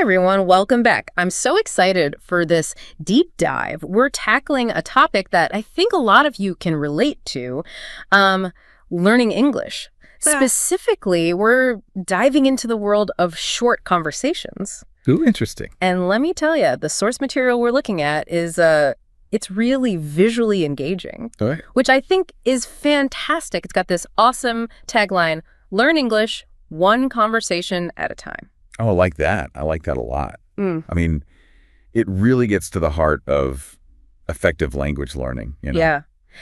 everyone, welcome back. I'm so excited for this deep dive. We're tackling a topic that I think a lot of you can relate to, learning English. Yeah. Specifically, we're diving into the world of short conversations. Ooh, interesting. And let me tell you, the source material we're looking at is it's really visually engaging, All right. which I think is fantastic. It's got this awesome tagline, learn English one conversation at a time. Oh, I like that. I like that a lot. Mm. I mean, it really gets to the heart of effective language learning. Yeah.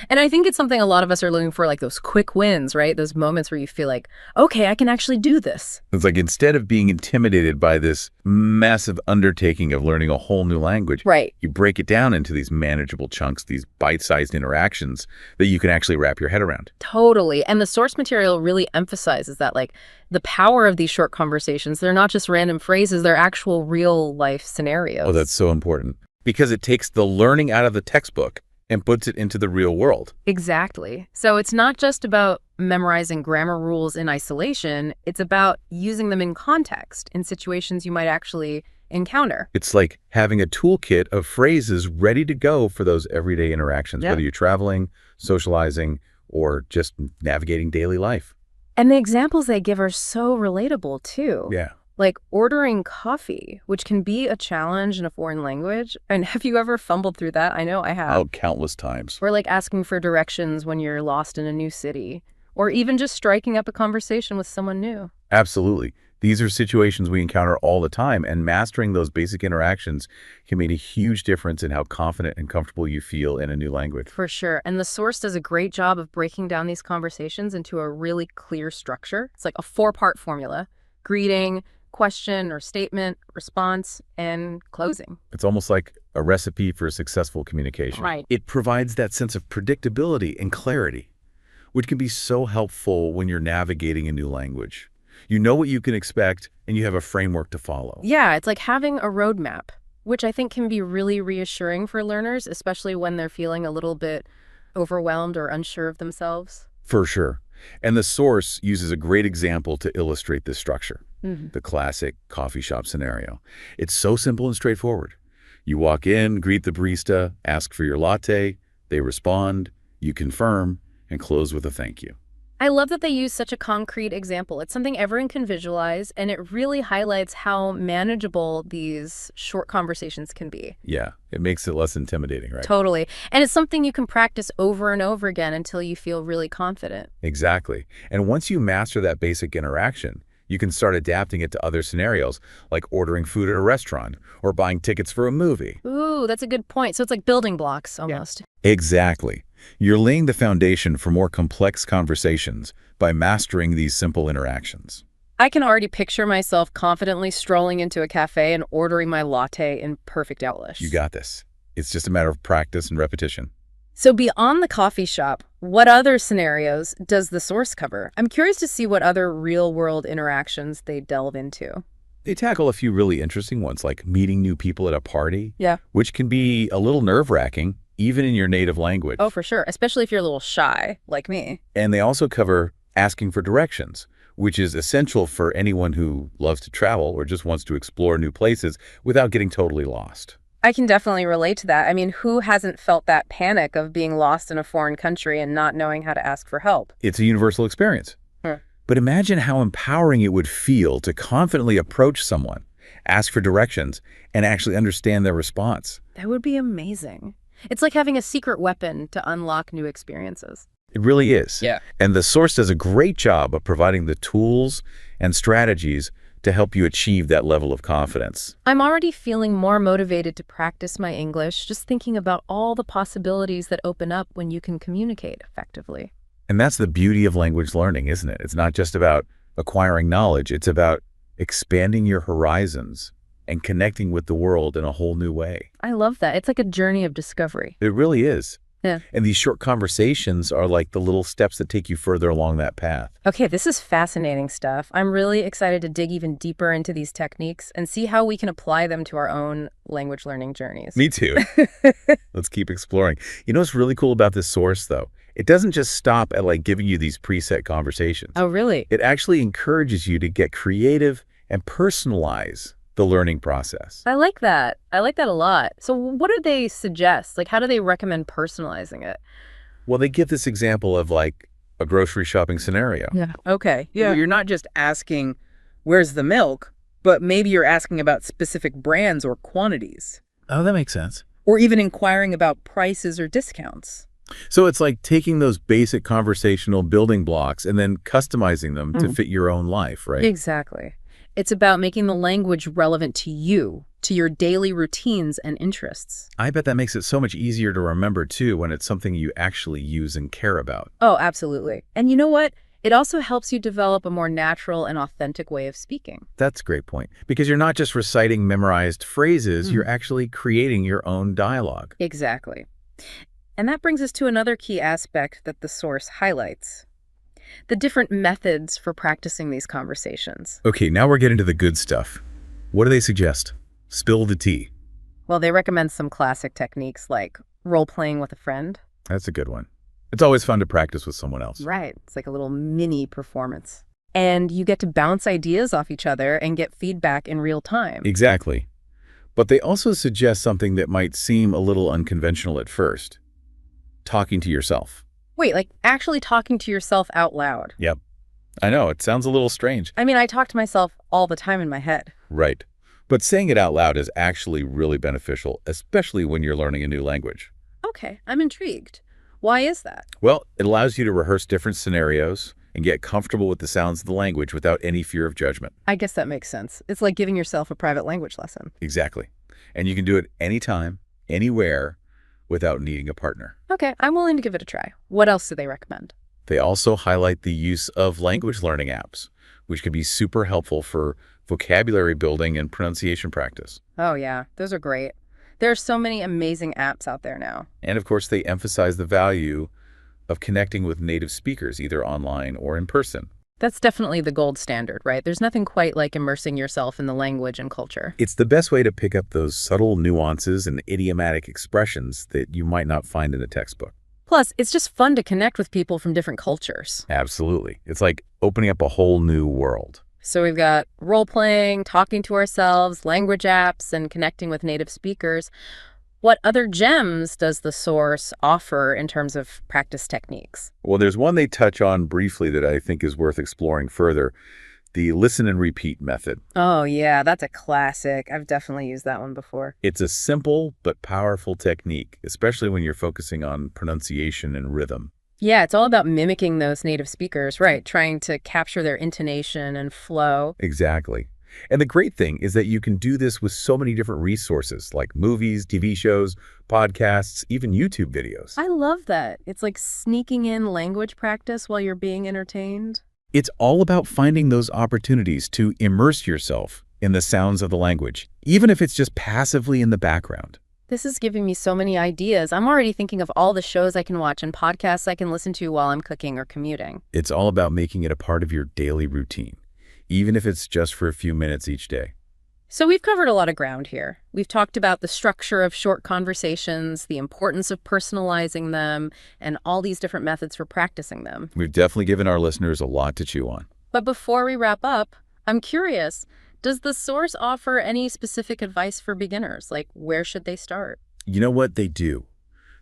And I think it's something a lot of us are looking for, like those quick wins, right? Those moments where you feel like, okay, I can actually do this. It's like instead of being intimidated by this massive undertaking of learning a whole new language, Right. you break it down into these manageable chunks, these bite-sized interactions that you can actually wrap your head around. Totally. And the source material really emphasizes that, like, the power of these short conversations, they're not just random phrases, they're actual real life scenarios. Oh, that's so important. Because it takes the learning out of the textbook and puts it into the real world. Exactly. So it's not just about memorizing grammar rules in isolation, it's about using them in context, in situations you might actually encounter. It's like having a toolkit of phrases ready to go for those everyday interactions, Yeah. whether you're traveling, socializing, or just navigating daily life. And the examples they give are so relatable, too. Yeah. Like ordering coffee, which can be a challenge in a foreign language. And have you ever fumbled through that? I know I have. Oh, countless times. Or like asking for directions when you're lost in a new city. Or even just striking up a conversation with someone new. Absolutely. These are situations we encounter all the time, and mastering those basic interactions can make a huge difference in how confident and comfortable you feel in a new language. For sure. And the source does a great job of breaking down these conversations into a really clear structure. It's like a 4-part formula: greeting, question or statement, response, and closing. It's almost like a recipe for successful communication. Right. It provides that sense of predictability and clarity, which can be so helpful when you're navigating a new language. You know what you can expect, and you have a framework to follow. Yeah, it's like having a roadmap, which I think can be really reassuring for learners, especially when they're feeling a little bit overwhelmed or unsure of themselves. For sure. And the source uses a great example to illustrate this structure. The classic coffee shop scenario. It's so simple and straightforward. You walk in, greet the barista, ask for your latte, they respond, you confirm, and close with a thank you. I love that they use such a concrete example. It's something everyone can visualize, and it really highlights how manageable these short conversations can be. Yeah, it makes it less intimidating, right? Totally. And it's something you can practice over and over again until you feel really confident. Exactly. And once you master that basic interaction, you can start adapting it to other scenarios, like ordering food at a restaurant or buying tickets for a movie. Ooh, that's a good point. So it's like building blocks almost. Exactly. You're laying the foundation for more complex conversations by mastering these simple interactions. I can already picture myself confidently strolling into a cafe and ordering my latte in perfect English. You got this. It's just a matter of practice and repetition. So beyond the coffee shop, what other scenarios does the source cover? I'm curious to see what other real-world interactions they delve into. They tackle a few really interesting ones, like meeting new people at a party, Yeah. which can be a little nerve-wracking, even in your native language. Oh, for sure, especially if you're a little shy, like me. And they also cover asking for directions, which is essential for anyone who loves to travel or just wants to explore new places without getting totally lost. I can definitely relate to that. I mean, who hasn't felt that panic of being lost in a foreign country and not knowing how to ask for help? It's a universal experience. Hmm. But imagine how empowering it would feel to confidently approach someone, ask for directions, and actually understand their response. That would be amazing. It's like having a secret weapon to unlock new experiences. It really is. Yeah. And the source does a great job of providing the tools and strategies to help you achieve that level of confidence. I'm already feeling more motivated to practice my English, just thinking about all the possibilities that open up when you can communicate effectively. And that's the beauty of language learning, isn't it? It's not just about acquiring knowledge. It's about expanding your horizons and connecting with the world in a whole new way. I love that. It's like a journey of discovery. It really is. Yeah. And these short conversations are like the little steps that take you further along that path. Okay, this is fascinating stuff. I'm really excited to dig even deeper into these techniques and see how we can apply them to our own language learning journeys. Me too. Let's keep exploring. You know what's really cool about this source, though? It doesn't just stop at like giving you these preset conversations. Oh, really? It actually encourages you to get creative and personalize the learning process. I like that. I like that a lot. So what do they suggest? Like, how do they recommend personalizing it? Well, they give this example of like a grocery shopping scenario. Yeah. Okay. Yeah. You're not just asking, where's the milk, but maybe you're asking about specific brands or quantities, Oh, that makes sense. or even inquiring about prices or discounts. So it's like taking those basic conversational building blocks and then customizing them to fit your own life, right? Exactly. It's about making the language relevant to you, to your daily routines and interests. I bet that makes it so much easier to remember, too, when it's something you actually use and care about. Oh, absolutely. And you know what? It also helps you develop a more natural and authentic way of speaking. That's a great point. Because you're not just reciting memorized phrases, you're actually creating your own dialogue. Exactly. And that brings us to another key aspect that the source highlights: the different methods for practicing these conversations. Okay, now we're getting to the good stuff. What do they suggest? Spill the tea. Well, they recommend some classic techniques like role-playing with a friend. That's a good one. It's always fun to practice with someone else. Right. It's like a little mini performance. And you get to bounce ideas off each other and get feedback in real time. Exactly. But they also suggest something that might seem a little unconventional at first. Talking to yourself. Wait, like actually talking to yourself out loud. Yep. I know, it sounds a little strange. I mean, I talk to myself all the time in my head. Right. But saying it out loud is actually really beneficial, especially when you're learning a new language. Okay, I'm intrigued. Why is that? Well, it allows you to rehearse different scenarios and get comfortable with the sounds of the language without any fear of judgment. I guess that makes sense. It's like giving yourself a private language lesson. Exactly. And you can do it anytime, anywhere, without needing a partner. Okay, I'm willing to give it a try. What else do they recommend? They also highlight the use of language learning apps, which can be super helpful for vocabulary building and pronunciation practice. Oh yeah, those are great. There are so many amazing apps out there now. And of course, they emphasize the value of connecting with native speakers, either online or in person. That's definitely the gold standard, right? There's nothing quite like immersing yourself in the language and culture. It's the best way to pick up those subtle nuances and idiomatic expressions that you might not find in a textbook. Plus, it's just fun to connect with people from different cultures. Absolutely. It's like opening up a whole new world. So we've got role-playing, talking to ourselves, language apps, and connecting with native speakers. What other gems does the source offer in terms of practice techniques? Well, there's one they touch on briefly that I think is worth exploring further, the listen and repeat method. Oh yeah, that's a classic. I've definitely used that one before. It's a simple but powerful technique, especially when you're focusing on pronunciation and rhythm. Yeah, it's all about mimicking those native speakers, right? Trying to capture their intonation and flow. Exactly. And the great thing is that you can do this with so many different resources like movies, TV shows, podcasts, even YouTube videos. I love that. It's like sneaking in language practice while you're being entertained. It's all about finding those opportunities to immerse yourself in the sounds of the language, even if it's just passively in the background. This is giving me so many ideas. I'm already thinking of all the shows I can watch and podcasts I can listen to while I'm cooking or commuting. It's all about making it a part of your daily routine, even if it's just for a few minutes each day. So we've covered a lot of ground here. We've talked about the structure of short conversations, the importance of personalizing them, and all these different methods for practicing them. We've definitely given our listeners a lot to chew on. But before we wrap up, I'm curious, does the source offer any specific advice for beginners? Like, where should they start? You know what they do?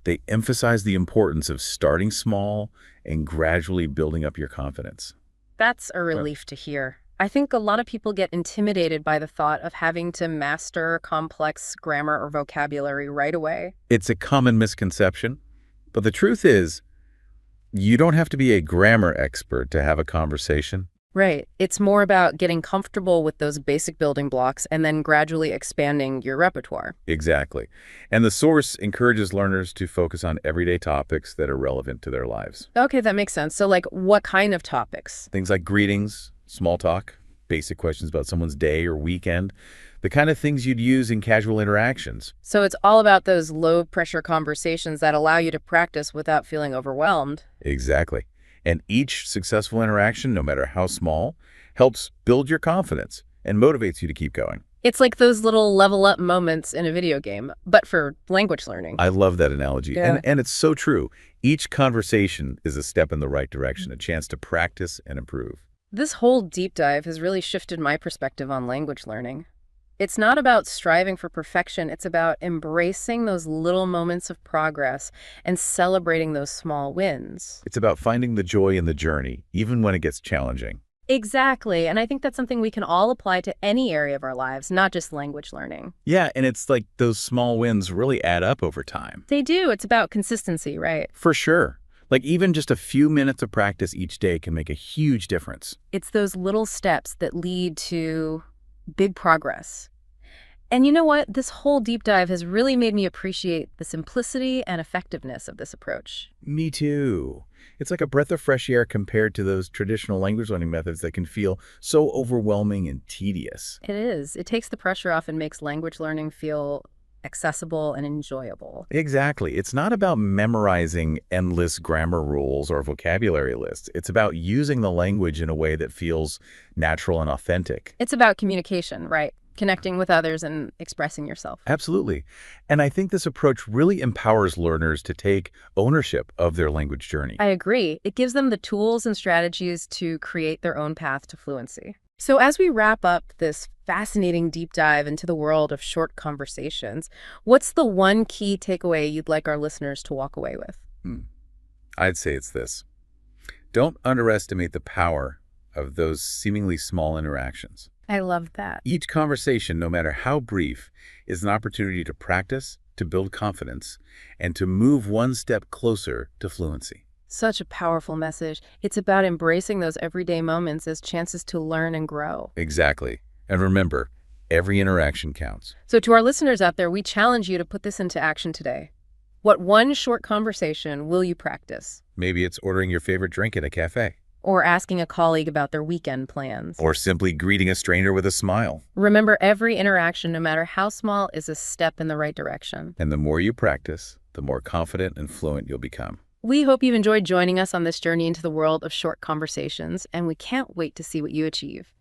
They emphasize the importance of starting small and gradually building up your confidence. That's a relief to hear. I think a lot of people get intimidated by the thought of having to master complex grammar or vocabulary right away. It's a common misconception, but the truth is, you don't have to be a grammar expert to have a conversation. Right. It's more about getting comfortable with those basic building blocks and then gradually expanding your repertoire. Exactly. And the source encourages learners to focus on everyday topics that are relevant to their lives. Okay, that makes sense. So like what kind of topics? Things like greetings, small talk, basic questions about someone's day or weekend, the kind of things you'd use in casual interactions. So it's all about those low pressure conversations that allow you to practice without feeling overwhelmed. Exactly. And each successful interaction, no matter how small, helps build your confidence and motivates you to keep going. It's like those little level up moments in a video game, but for language learning. I love that analogy. Yeah. And it's so true. Each conversation is a step in the right direction, a chance to practice and improve. This whole deep dive has really shifted my perspective on language learning. It's not about striving for perfection. It's about embracing those little moments of progress and celebrating those small wins. It's about finding the joy in the journey, even when it gets challenging. Exactly. And I think that's something we can all apply to any area of our lives, not just language learning. Yeah, and it's like those small wins really add up over time. They do. It's about consistency, right? For sure. Like even just a few minutes of practice each day can make a huge difference. It's those little steps that lead to big progress. And you know what? This whole deep dive has really made me appreciate the simplicity and effectiveness of this approach. Me too. It's like a breath of fresh air compared to those traditional language learning methods that can feel so overwhelming and tedious. It is. It takes the pressure off and makes language learning feel accessible and enjoyable. Exactly. It's not about memorizing endless grammar rules or vocabulary lists. It's about using the language in a way that feels natural and authentic. It's about communication, right? Connecting with others and expressing yourself. Absolutely. And I think this approach really empowers learners to take ownership of their language journey. I agree. It gives them the tools and strategies to create their own path to fluency. So as we wrap up this fascinating deep dive into the world of short conversations, what's the one key takeaway you'd like our listeners to walk away with? I'd say it's this. Don't underestimate the power of those seemingly small interactions. I love that. Each conversation, no matter how brief, is an opportunity to practice, to build confidence, and to move one step closer to fluency. Such a powerful message. It's about embracing those everyday moments as chances to learn and grow. Exactly. And remember, every interaction counts. So to our listeners out there, we challenge you to put this into action today. What one short conversation will you practice? Maybe it's ordering your favorite drink at a cafe. Or asking a colleague about their weekend plans. Or simply greeting a stranger with a smile. Remember, every interaction, no matter how small, is a step in the right direction. And the more you practice, the more confident and fluent you'll become. We hope you've enjoyed joining us on this journey into the world of short conversations, and we can't wait to see what you achieve.